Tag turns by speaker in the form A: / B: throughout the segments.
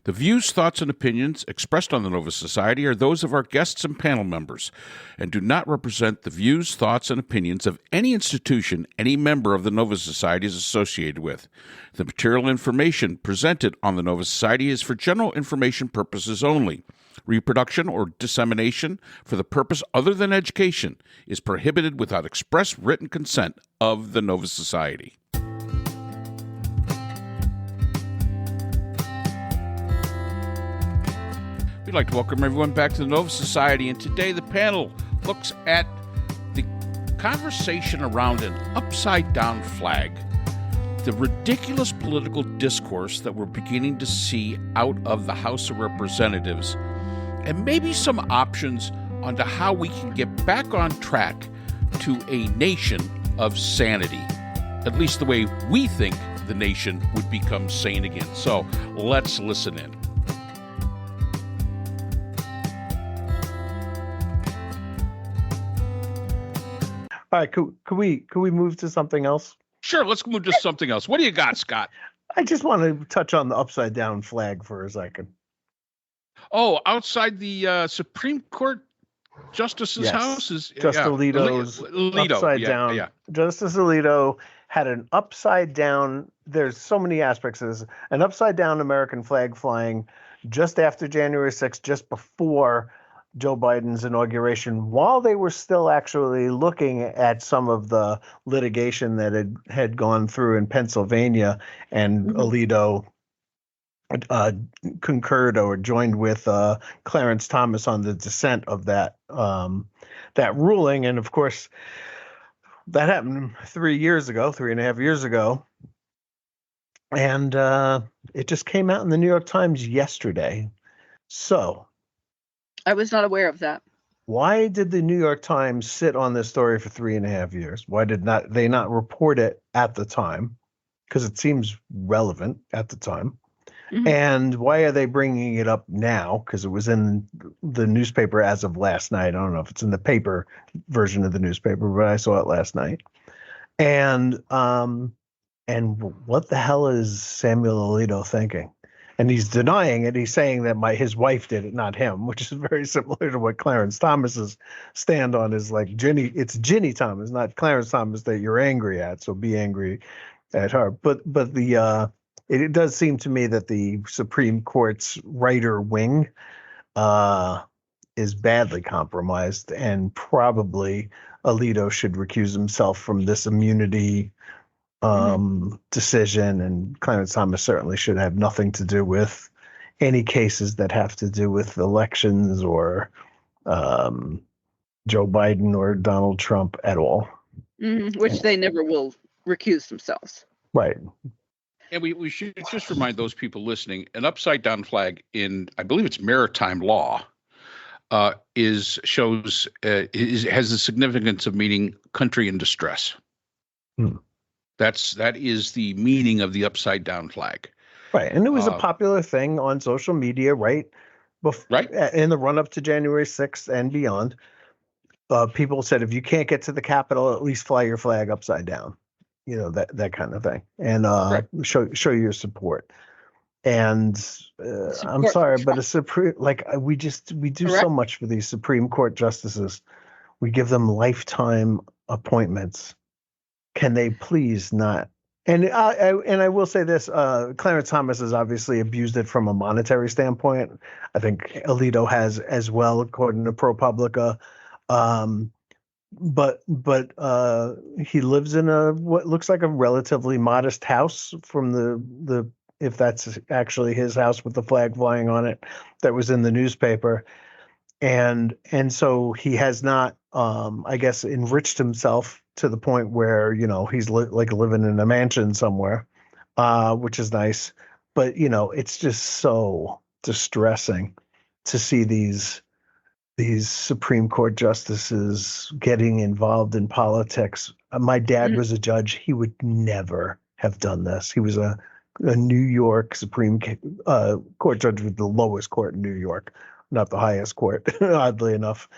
A: The views, thoughts, and opinions expressed on the Nova Society are those of our guests and panel members and do not represent the views, thoughts, and opinions of any institution any member of the Nova Society is associated with. The material information presented on the Nova Society is for general information purposes only. Reproduction or dissemination for the purpose other than education is prohibited without express written consent of the Nova Society. We'd like to welcome everyone back to the Nova Society, and today the panel looks at the conversation around an upside-down flag, the ridiculous political discourse that we're beginning to see out of the House of Representatives, and maybe some options onto how we can get back on track to a nation of sanity, at least the way we think the nation would become sane again. So let's listen in.
B: All right, could we move to something else?
A: Sure, let's move to something else. What do you got, Scott?
B: I just want to touch on the upside down flag for a second.
A: Oh, outside the Supreme Court Justice's house is
B: Alito's upside down.
A: Yeah.
B: Justice Alito had an upside down. There's so many aspects of this. An upside down American flag flying just after January 6th, just before Joe Biden's inauguration, while they were still actually looking at some of the litigation that had gone through in Pennsylvania, and Alito concurred or joined with Clarence Thomas on the dissent of that ruling. And of course, that happened 3.5 years ago. And it just came out in the New York Times yesterday. So
C: I was not aware of that.
B: Why did the New York Times sit on this story for 3.5 years? Why did they not report it at the time? Because it seems relevant at the time. Mm-hmm. And why are they bringing it up now? Because it was in the newspaper as of last night. I don't know if it's in the paper version of the newspaper, but I saw it last night. And what the hell is Samuel Alito thinking? And he's denying it. He's saying that his wife did it, not him, which is very similar to what Clarence Thomas's stand on is like. It's Ginny Thomas, not Clarence Thomas, that you're angry at. So be angry at her. But it does seem to me that the Supreme Court's writer wing is badly compromised, and probably Alito should recuse himself from this immunity decision, and Clarence Thomas certainly should have nothing to do with any cases that have to do with elections or Joe Biden or Donald Trump at all.
C: Which they never will recuse themselves.
B: Right.
A: And we should just remind those people listening, an upside down flag in, I believe it's maritime law, has the significance of meaning country in distress. That is the meaning of the upside down flag.
B: Right. And it was a popular thing on social media, right?
A: Right.
B: In the run up to January 6th and beyond. People said, if you can't get to the Capitol, at least fly your flag upside down, that kind of thing, and show your support. And I'm sorry, but a Supreme, we do so much for these Supreme Court justices. We give them lifetime appointments. Can they please not? And I will say this: Clarence Thomas has obviously abused it from a monetary standpoint. I think Alito has as well, according to ProPublica. But he lives in what looks like a relatively modest house from the if that's actually his house with the flag flying on it that was in the newspaper, and so he has not I guess enriched himself to the point where he's living in a mansion somewhere, which is nice, but it's just so distressing to see these Supreme Court justices getting involved in politics. My dad was a judge. He would never have done this. He was a New York Supreme Court judge with the lowest court in New York, not the highest court, oddly enough.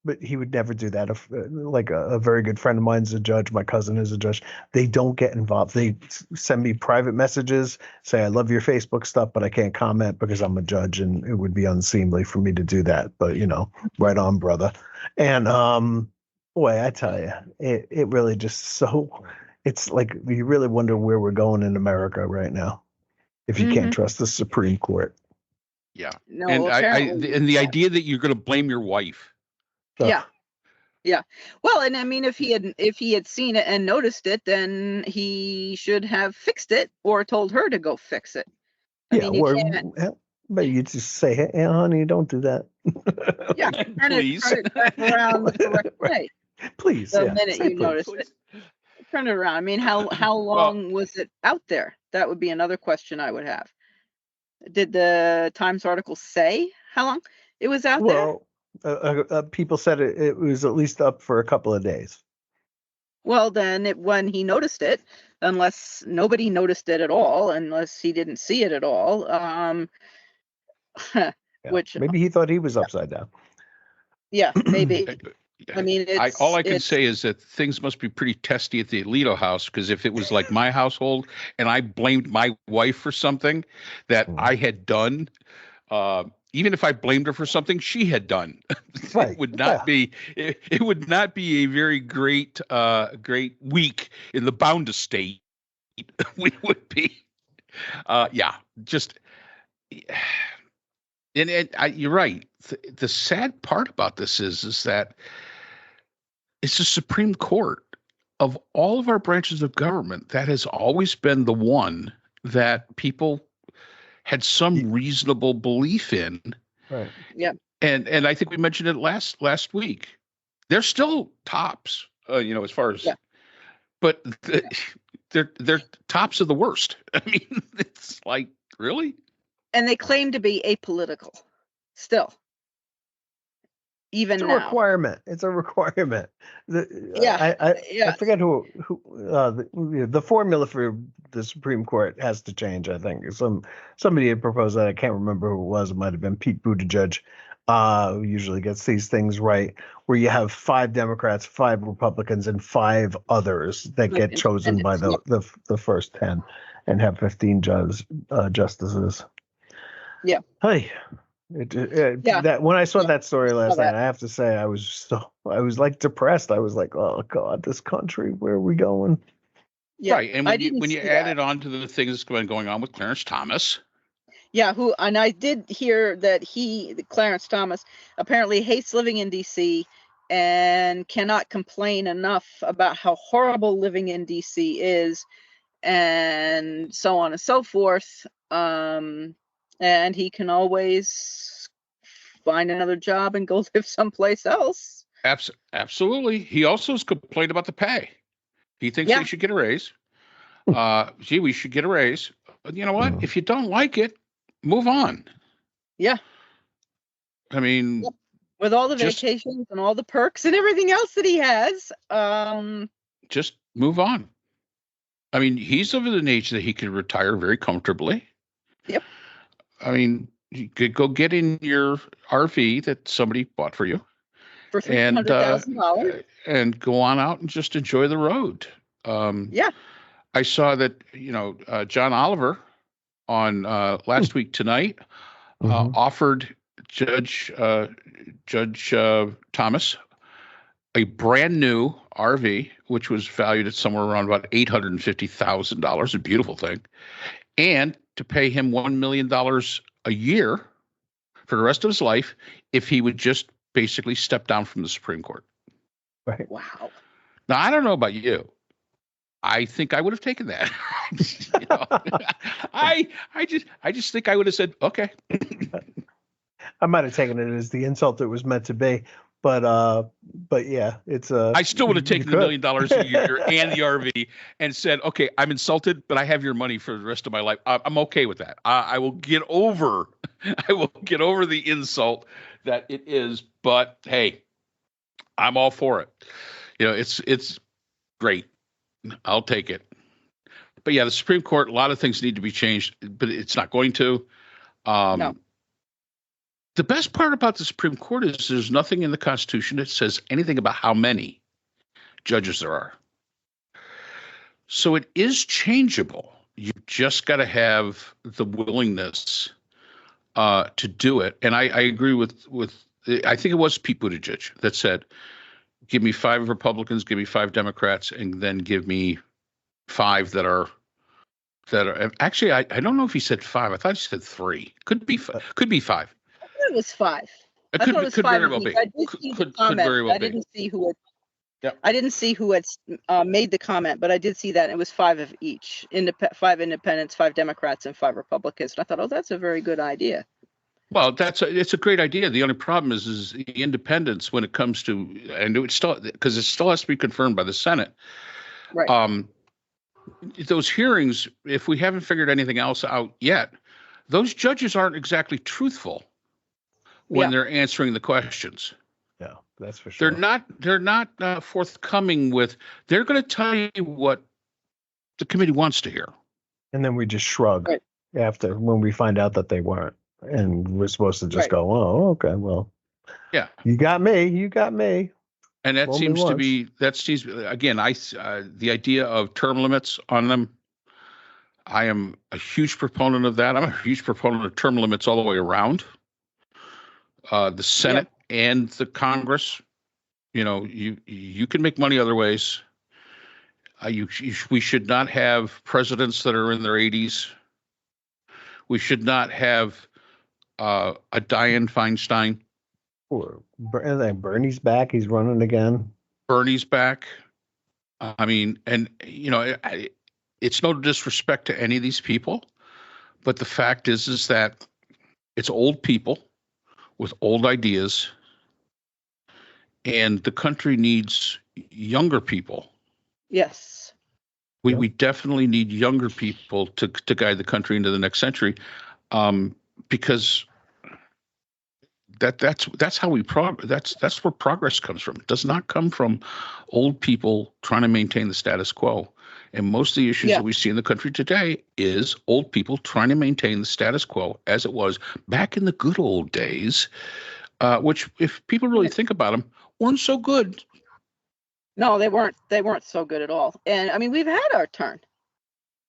B: but he would never do that. If like a very good friend of mine's a judge, my cousin is a judge. They don't get involved. They send me private messages, say I love your Facebook stuff, but I can't comment because I'm a judge, and it would be unseemly for me to do that. But right on, brother. And boy, I tell you, it really just so. It's like you really wonder where we're going in America right now if you can't trust the Supreme Court.
A: Yeah.
C: No,
A: And
C: apparently.
A: and the idea that you're going to blame your wife.
C: Yeah. Yeah. Well, and I mean, if he had seen it and noticed it, then he should have fixed it or told her to go fix it. I mean, you can't.
B: But you just say, "Hey, honey, don't do that."
C: Yeah,
A: Please.
C: turn it back around the correct way.
B: Please.
C: The
B: yeah.
C: minute
B: Say
C: you
B: please.
C: notice it, turn it around. I mean, how long was it out there? That would be another question I would have. Did the Times article say how long it was out there?
B: Well, people said it was at least up for a couple of days.
C: Well, then when he noticed it, unless nobody noticed it at all, unless he didn't see it at all,
B: Yeah.
C: which
B: Maybe he thought he was upside down.
C: yeah, maybe. I mean,
A: all I can say is that things must be pretty testy at the Alito house, because if it was like my household and I blamed my wife for something that I had done, even if I blamed her for something she had done,
B: Right.
A: it would not be it would not be a very great week in the bound estate. We would be just and you're right. The sad part about this is that it's the Supreme Court of all of our branches of government that has always been the one that people had some reasonable belief in.
B: Right.
C: Yeah.
A: And I think we mentioned it last week. They're still tops, as far as, but they're tops of the worst. I mean, it's like, really?
C: And they claim to be apolitical still. Even
B: it's a
C: now.
B: requirement. It's a requirement.
C: I
B: forget who the formula for the Supreme Court has to change. I think somebody had proposed that. I can't remember who it was. It might have been Pete Buttigieg. Who usually gets these things right, where you have 5 Democrats, 5 Republicans, and 5 others that get chosen by the first 10, and have 15 justices.
C: Yeah.
B: Hey. That when I saw that story last night, I have to say I was like depressed. I was like, oh God, this country, where are we going?
A: Yeah, right. And when you add it on to the things that's been going on with Clarence Thomas.
C: Yeah, and I did hear that Clarence Thomas, apparently hates living in DC and cannot complain enough about how horrible living in DC is, and so on and so forth. And he can always find another job and go live someplace else.
A: Absolutely. He also has complained about the pay. He thinks they should get a raise. Gee, we should get a raise. You know what? If you don't like it, move on.
C: Yeah.
A: I mean,
C: with all the vacations and all the perks and everything else that he has,
A: just move on. I mean, he's of an age that he could retire very comfortably.
C: Yep.
A: I mean, you could go get in your RV that somebody bought for you
C: for $300,000
A: and go on out and just enjoy the road. I saw that, John Oliver on last week tonight offered Judge Thomas a brand new RV, which was valued at somewhere around about $850,000, a beautiful thing, and to pay him $1 million a year for the rest of his life if he would just basically step down from the Supreme Court.
B: Right.
C: Wow.
A: Now, I don't know about you. I think I would have taken that. I just think I would have said, okay.
B: I might have taken it as the insult it was meant to be. But yeah, it's
A: I still would have taken the $1 million a year and the RV and said, okay, I'm insulted, but I have your money for the rest of my life. I'm okay with that. I will get over the insult that it is, but hey, I'm all for it. It's great. I'll take it. But yeah, the Supreme Court, a lot of things need to be changed, but it's not going to.
C: No.
A: The best part about the Supreme Court is there's nothing in the Constitution that says anything about how many judges there are. So it is changeable. You've just got to have the willingness to do it. And I agree with I think it was Pete Buttigieg that said, give me 5 Republicans, give me 5 Democrats, and then give me 5 that are actually, I don't know if he said 5. I thought he said 3. Could be 5.
C: I thought it was 5.
A: It
C: I
A: could,
C: thought it was
A: could
C: 5
A: very well be.
C: I did see the
A: Could
C: comment.
A: very well
C: I
A: be.
C: didn't see who had.
A: Yep.
C: I didn't see who had made the comment, but I did see that it was 5 of each. 5 independents, 5 Democrats, and 5 Republicans. And I thought, oh, that's a very good idea.
A: Well, it's a great idea. The only problem is the independents when it comes to, and it still, because it still has to be confirmed by the Senate.
C: Right.
A: Those hearings, if we haven't figured anything else out yet, those judges aren't exactly truthful when they're answering the questions.
B: Yeah, that's for sure.
A: They're not forthcoming with. They're going to tell you what the committee wants to hear,
B: and then we just shrug after when we find out that they weren't, and we're supposed to just go, "Oh, okay, well,
A: yeah,
B: you got me."
A: And that seems to be again. The idea of term limits on them. I am a huge proponent of that. I'm a huge proponent of term limits all the way around. The Senate and the Congress, you can make money other ways. We should not have presidents that are in their 80s. We should not have a Dianne Feinstein.
B: Bernie's back. He's running again.
A: Bernie's back. I mean, and it's no disrespect to any of these people, but the fact is that it's old people with old ideas, and the country needs younger people.
C: Yes.
A: We definitely need younger people to guide the country into the next century, because that's how we that's where progress comes from. It does not come from old people trying to maintain the status quo. And most of the issues that we see in the country today is old people trying to maintain the status quo as it was back in the good old days, which, if people really think about them, weren't so good.
C: No, they weren't. They weren't so good at all. And I mean, we've had our turn,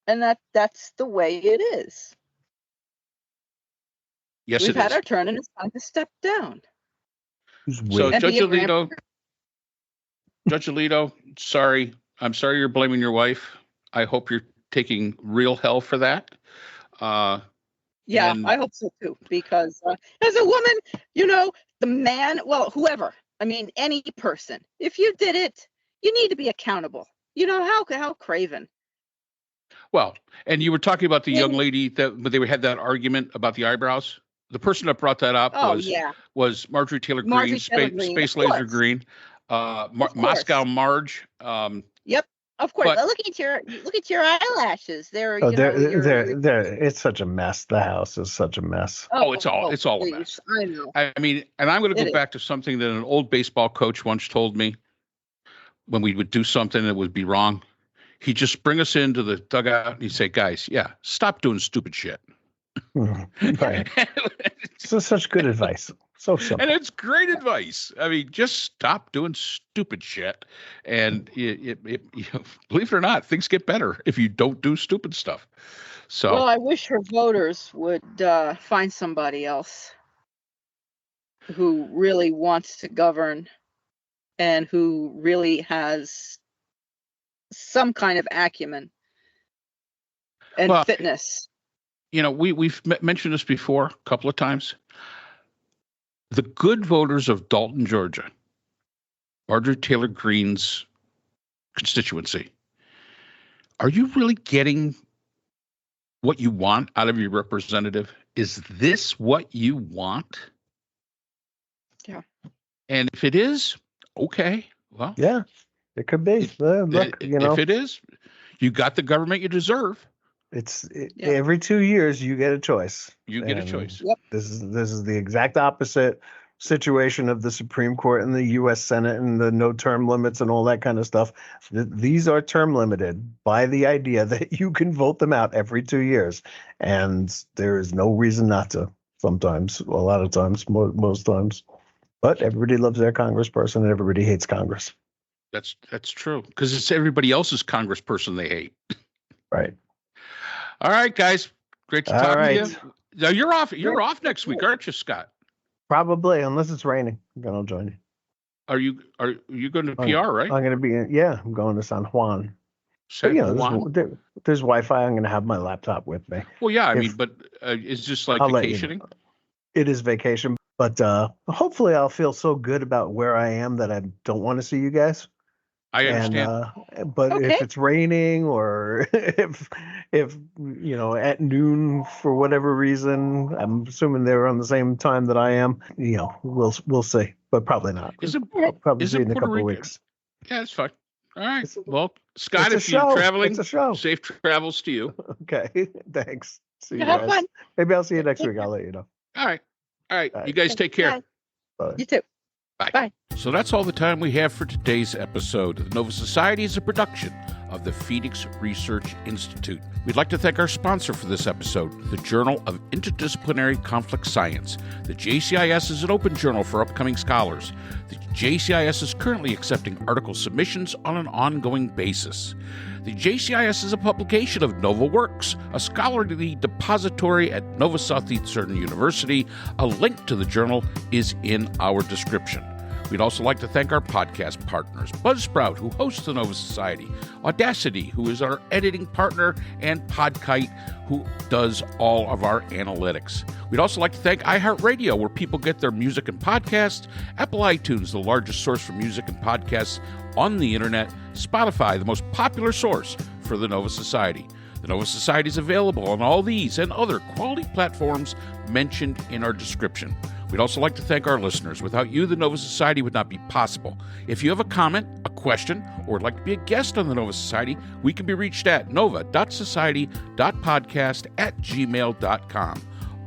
C: and that's the way it is.
A: Yes,
C: we've had our turn, and it's time to step down.
A: So, Judge Alito, sorry. I'm sorry you're blaming your wife. I hope you're taking real hell for that.
C: I hope so too, because as a woman, the man, well, whoever, I mean, any person, if you did it, you need to be accountable. How craven.
A: Well, and you were talking about the young lady that they had that argument about the eyebrows. The person that brought that up was Marjorie Taylor Greene, Space Laser Green, Moscow Marge.
C: Yep, of course. Look at your eyelashes. They're
B: it's such a mess. The house is such a mess.
A: It's all a mess.
C: I know.
A: I mean, and I'm going to go back to something that an old baseball coach once told me. When we would do something that would be wrong, he'd just bring us into the dugout and he'd say, "Guys, stop doing stupid shit."
B: Right. So such good advice. So simple.
A: And it's great advice. I mean, just stop doing stupid shit. And believe it or not, things get better if you don't do stupid stuff. So,
C: well, I wish her voters would find somebody else who really wants to govern and who really has some kind of acumen and fitness.
A: We've mentioned this before a couple of times. The good voters of Dalton, Georgia, Marjorie Taylor Greene's constituency, are you really getting what you want out of your representative? Is this what you want?
C: Yeah.
A: And if it is, okay, well.
B: Yeah, it could be. Look,
A: if it is, you got the government you deserve.
B: Every 2 years you get a choice.
A: You get a choice.
C: Yep.
B: This is the exact opposite situation of the Supreme Court and the U.S. Senate and the no term limits and all that kind of stuff. These are term limited by the idea that you can vote them out every 2 years, and there is no reason not to. sometimes, a lot of times, most times. But everybody loves their congressperson and everybody hates Congress.
A: That's true, because it's everybody else's congressperson they hate.
B: Right.
A: All right, guys. Great to talk to you. Now you're off. You're off next week, aren't you, Scott?
B: Probably, unless it's raining. Then I'll join you.
A: Are you going to PR, right?
B: I'm going to be I'm going to San Juan.
A: San Juan?
B: There's Wi-Fi. I'm going to have my laptop with me.
A: Well, yeah, I mean, but it's just like vacationing?
B: You know. It is vacation, but hopefully I'll feel so good about where I am that I don't want to see you guys.
A: I understand.
B: But if it's raining or if at noon for whatever reason, I'm assuming they're on the same time that I am. We'll see, but probably not. I'll probably see in a couple of weeks.
A: Yeah, that's fine. All right. Well, Scott, if you're traveling, it's a show. Safe travels to you.
B: Okay. Thanks. See you
C: Have
B: guys.
C: fun.
B: Maybe I'll see you next week. I'll let you know.
A: All right. You guys take care.
B: Bye.
C: You too.
A: Bye. So that's all the time we have for today's episode. The Nova Society is a production of the Phoenix Research Institute. We'd like to thank our sponsor for this episode, the Journal of Interdisciplinary Conflict Science. The JCIS is an open journal for upcoming scholars. The JCIS is currently accepting article submissions on an ongoing basis. The JCIS is a publication of Nova Works, a scholarly depository at Nova Southeastern University. A link to the journal is in our description. We'd also like to thank our podcast partners, Buzzsprout, who hosts the Nova Society, Audacity, who is our editing partner, and Podkite, who does all of our analytics. We'd also like to thank iHeartRadio, where people get their music and podcasts, Apple iTunes, the largest source for music and podcasts on the internet, Spotify, the most popular source for the Nova Society. The Nova Society is available on all these and other quality platforms mentioned in our description. We'd also like to thank our listeners. Without you, the Nova Society would not be possible. If you have a comment, a question, or would like to be a guest on the Nova Society, we can be reached at nova.society.podcast@gmail.com.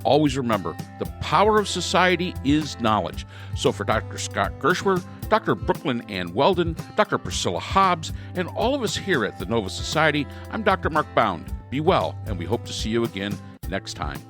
A: Always remember, the power of society is knowledge. So for Dr. Scott Gershwer, Dr. Brooklyn Ann Weldon, Dr. Priscilla Hobbs, and all of us here at the Nova Society, I'm Dr. Mark Bound. Be well, and we hope to see you again next time.